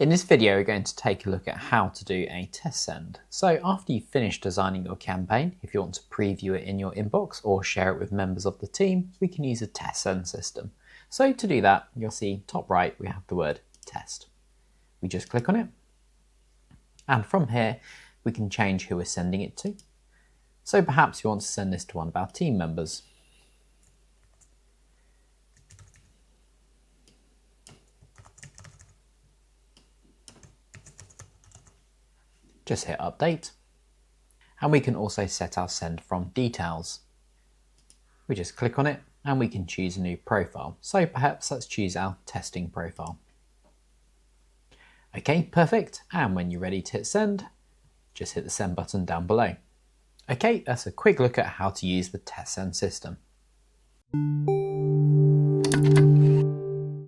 In this video, we're going to take a look at how to do a test send. So after you've finished designing your campaign, if you want to preview it in your inbox or share it with members of the team, we can use a test send system. So to do that, you'll see top right, we have the word test. We just click on it. And from here, we can change who we're sending it to. So perhaps you want to send this to one of our team members. Just hit update. And we can also set our send from details. We just click on it and we can choose a new profile. So perhaps let's choose our testing profile. Okay, perfect. And when you're ready to hit send, just hit the send button down below. Okay, that's a quick look at how to use the test send system.